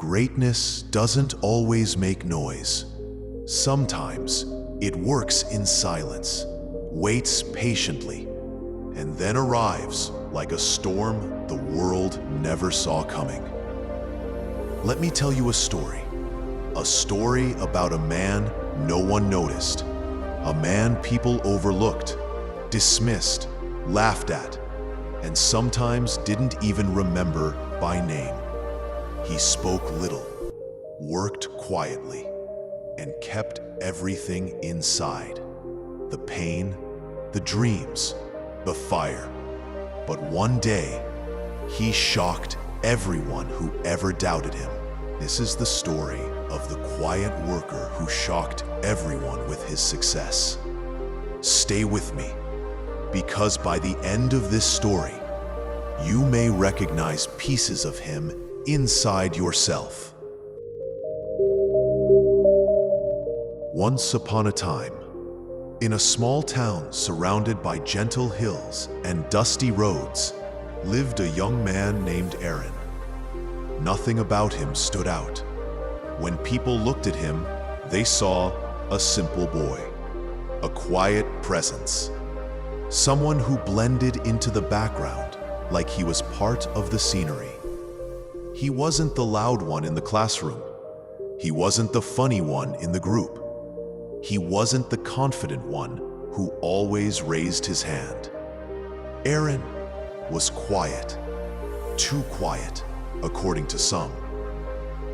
Greatness doesn't always make noise. Sometimes it works in silence, waits patiently, and then arrives like a storm the world never saw coming. Let me tell you a story about a man no one noticed, a man people overlooked, dismissed, laughed at, and sometimes didn't even remember by name. He spoke little, worked quietly, and kept everything inside. The pain, the dreams, the fire. But one day, he shocked everyone who ever doubted him. This is the story of the quiet worker who shocked everyone with his success. Stay with me, because by the end of this story, you may recognize pieces of him inside yourself. Once upon a time, in a small town surrounded by gentle hills and dusty roads, lived a young man named Arin. Nothing about him stood out. When people looked at him, they saw a simple boy, a quiet presence, someone who blended into the background like he was part of the scenery. He wasn't the loud one in the classroom. He wasn't the funny one in the group. He wasn't the confident one who always raised his hand. Arin was quiet, too quiet, according to some.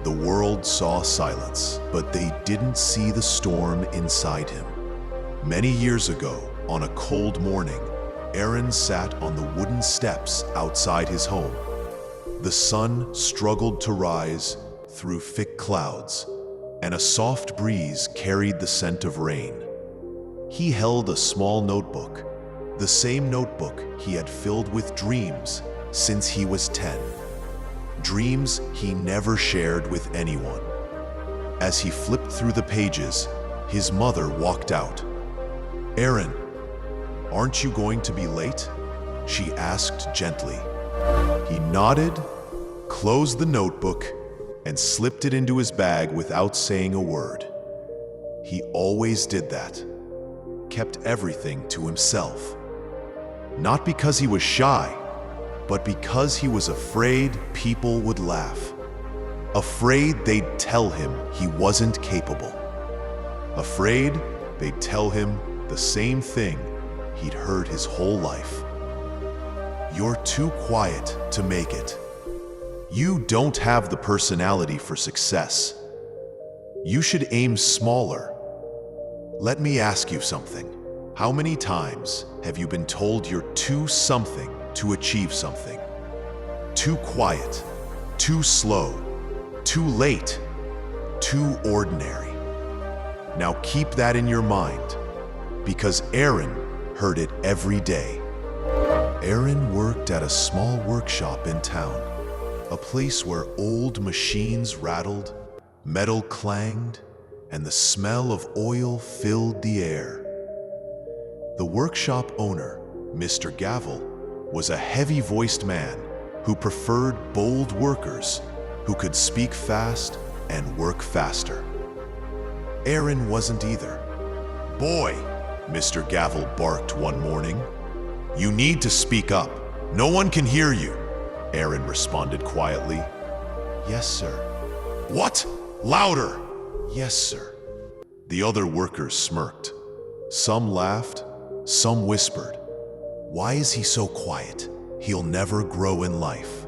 The world saw silence, but they didn't see the storm inside him. Many years ago, on a cold morning, Arin sat on the wooden steps outside his home. The sun struggled to rise through thick clouds, and a soft breeze carried the scent of rain. He held a small notebook, the same notebook he had filled with dreams since he was 10. Dreams he never shared with anyone. As he flipped through the pages, his mother walked out. "Arin, aren't you going to be late?" she asked gently. He nodded, closed the notebook, and slipped it into his bag without saying a word. He always did that, kept everything to himself. Not because he was shy, but because he was afraid people would laugh. Afraid they'd tell him he wasn't capable. Afraid they'd tell him the same thing he'd heard his whole life. "You're too quiet to make it. You don't have the personality for success. You should aim smaller." Let me ask you something. How many times have you been told you're too something to achieve something? Too quiet, too slow, too late, too ordinary. Now keep that in your mind, because Arin heard it every day. Arin worked at a small workshop in town, a place where old machines rattled, metal clanged, and the smell of oil filled the air. The workshop owner, Mr. Gavel, was a heavy-voiced man who preferred bold workers who could speak fast and work faster. Arin wasn't either. "Boy," Mr. Gavel barked one morning, "you need to speak up. No one can hear you." Arin responded quietly, "Yes, sir." "What? Louder!" "Yes, sir." The other workers smirked. Some laughed, some whispered, "Why is he so quiet? He'll never grow in life.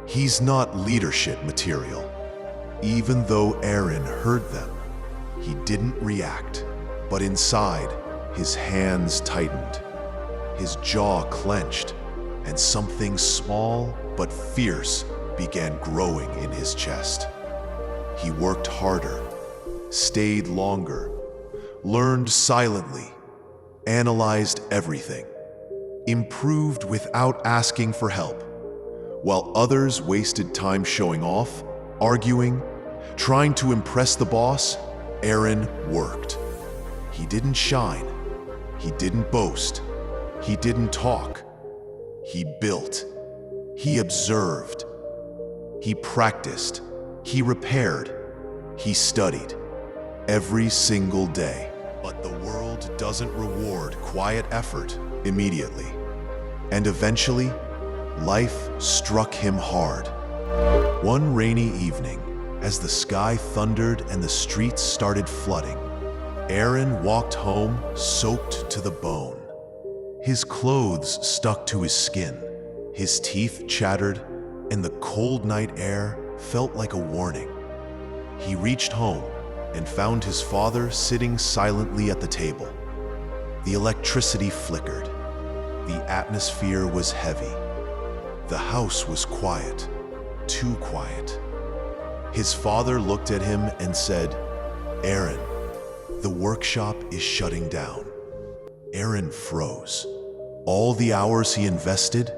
He's not leadership material." Even though Arin heard them, he didn't react, but inside, his hands tightened, his jaw clenched, and something small but fierce began growing in his chest. He worked harder, stayed longer, learned silently, analyzed everything, improved without asking for help. While others wasted time showing off, arguing, trying to impress the boss, Arin worked. He didn't shine, he didn't boast, he didn't talk. He built, he observed, he practiced, He repaired. He studied. Every single day. But the world doesn't reward quiet effort immediately. And eventually, life struck him hard. One rainy evening, as the sky thundered and the streets started flooding, Arin walked home soaked to the bone. His clothes stuck to his skin, his teeth chattered, and the cold night air felt like a warning. He reached home and found his father sitting silently at the table. The electricity flickered. The atmosphere was heavy. The house was quiet, too quiet. His father looked at him and said, "Arin, the workshop is shutting down." Arin froze. All the hours he invested,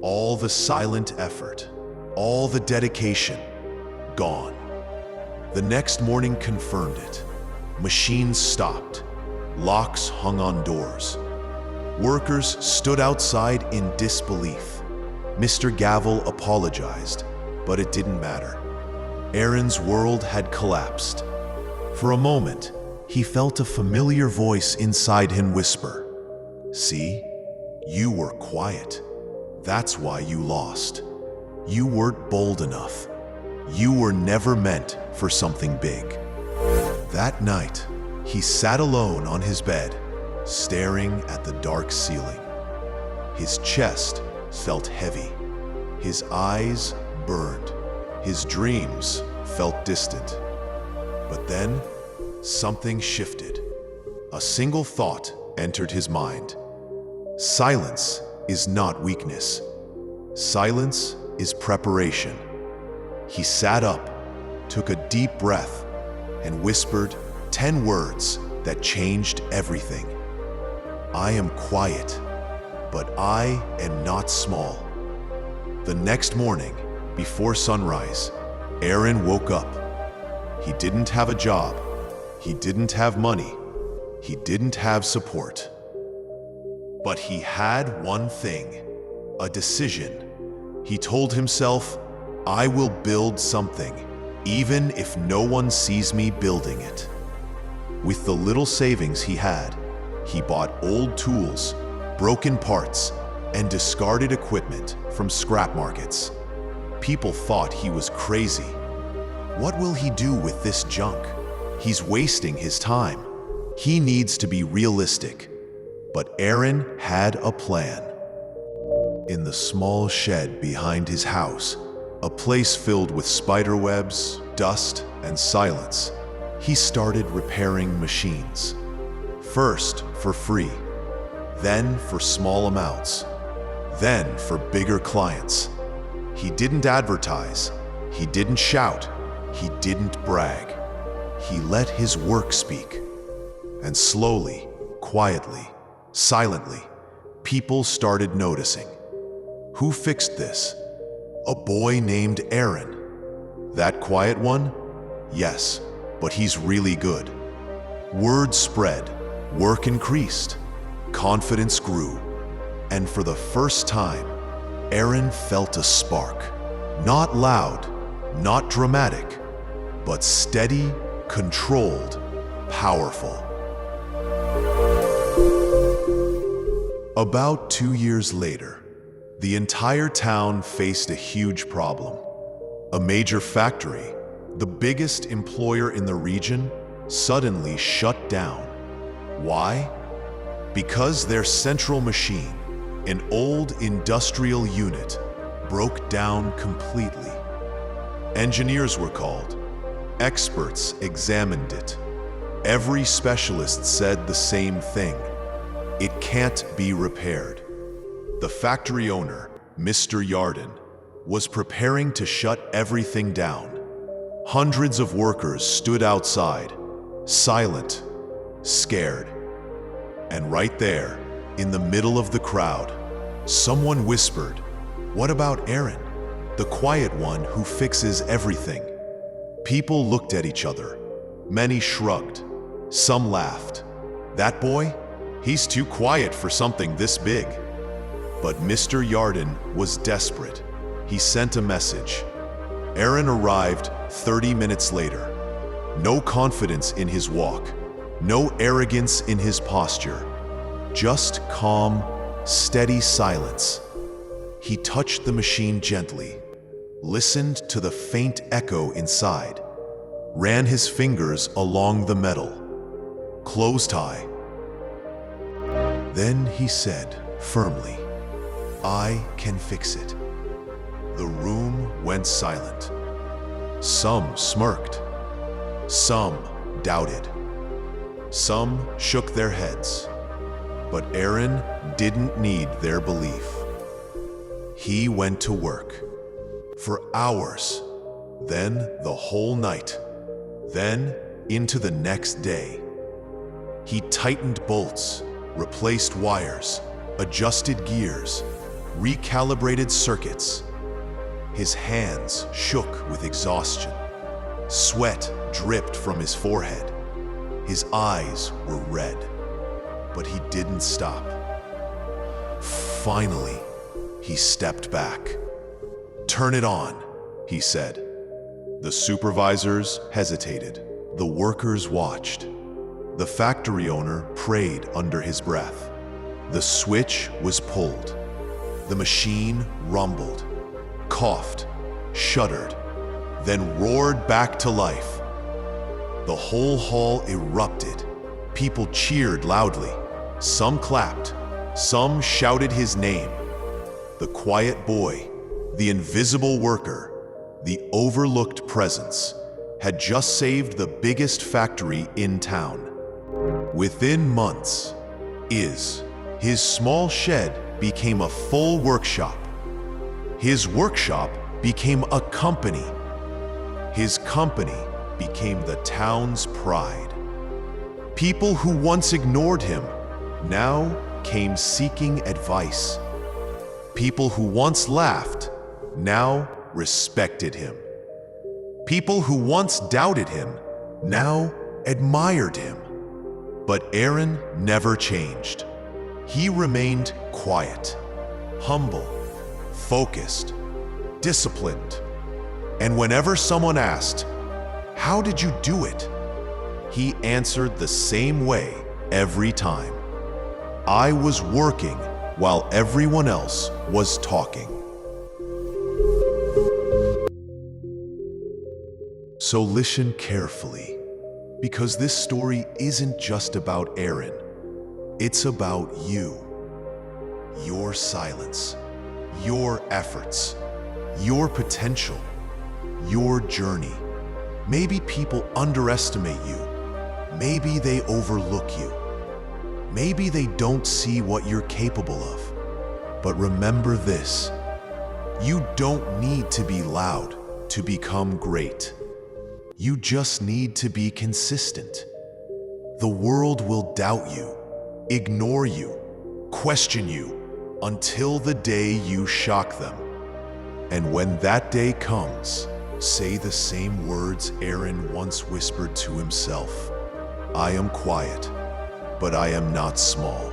all the silent effort, all the dedication, gone. The next morning confirmed it. Machines stopped. Locks hung on doors. Workers stood outside in disbelief. Mr. Gavel apologized, but it didn't matter. Arin's world had collapsed. For a moment, he felt a familiar voice inside him whisper, "See, you were quiet. That's why you lost. You weren't bold enough. You were never meant for something big." That night, he sat alone on his bed, staring at the dark ceiling. His chest felt heavy. His eyes burned. His dreams felt distant. But then, something shifted. A single thought entered his mind. Silence is not weakness. Silence is preparation. He sat up, took a deep breath, and whispered 10 words that changed everything. "I am quiet, but I am not small." The next morning, before sunrise, Arin woke up. He didn't have a job. He didn't have money. He didn't have support. But he had one thing, a decision. He told himself, "I will build something, even if no one sees me building it." With the little savings he had, he bought old tools, broken parts, and discarded equipment from scrap markets. People thought he was crazy. What will he do with this junk? He's wasting his time. He needs to be realistic. But Arin had a plan. In the small shed behind his house, a place filled with spiderwebs, dust, and silence, he started repairing machines. First for free, then for small amounts, then for bigger clients. He didn't advertise, he didn't shout, he didn't brag. He let his work speak. And slowly, quietly, silently, people started noticing. Who fixed this? A boy named Arin. That quiet one? Yes, but he's really good. Word spread, work increased, confidence grew, and for the first time, Arin felt a spark. Not loud, not dramatic, but steady, controlled, powerful. About 2 years later, the entire town faced a huge problem. A major factory, the biggest employer in the region, suddenly shut down. Why? Because their central machine, an old industrial unit, broke down completely. Engineers were called. Experts examined it. Every specialist said the same thing. It can't be repaired. The factory owner, Mr. Yarden, was preparing to shut everything down. Hundreds of workers stood outside, silent, scared. And right there, in the middle of the crowd, someone whispered, "What about Arin, the quiet one who fixes everything?" People looked at each other. Many shrugged. Some laughed. "That boy? He's too quiet for something this big." But Mr. Yarden was desperate. He sent a message. Arin arrived 30 minutes later. No confidence in his walk, no arrogance in his posture, just calm, steady silence. He touched the machine gently, listened to the faint echo inside, ran his fingers along the metal. Close tie. Then he said firmly, "I can fix it." The room went silent. Some smirked. Some doubted. Some shook their heads. But Arin didn't need their belief. He went to work. For hours, then the whole night, then into the next day. He tightened bolts, replaced wires, adjusted gears, recalibrated circuits. His hands shook with exhaustion. Sweat dripped from his forehead. His eyes were red, but he didn't stop. Finally, he stepped back. "Turn it on," he said. The supervisors hesitated. The workers watched. The factory owner prayed under his breath. The switch was pulled. The machine rumbled, coughed, shuddered, then roared back to life. The whole hall erupted. People cheered loudly. Some clapped. Some shouted his name. The quiet boy, the invisible worker, the overlooked presence, had just saved the biggest factory in town. Within months, his small shed became a full workshop. His workshop became a company. His company became the town's pride. People who once ignored him now came seeking advice. People who once laughed now respected him. People who once doubted him now admired him. But Arin never changed. He remained quiet, humble, focused, disciplined. And whenever someone asked, "How did you do it?" he answered the same way every time. "I was working while everyone else was talking." So listen carefully, because this story isn't just about Arin. It's about you, your silence, your efforts, your potential, your journey. Maybe people underestimate you. Maybe they overlook you. Maybe they don't see what you're capable of. But remember this: you don't need to be loud to become great. You just need to be consistent. The world will doubt you, ignore you, question you, until the day you shock them. And when that day comes, say the same words Arin once whispered to himself: "I am quiet, but I am not small."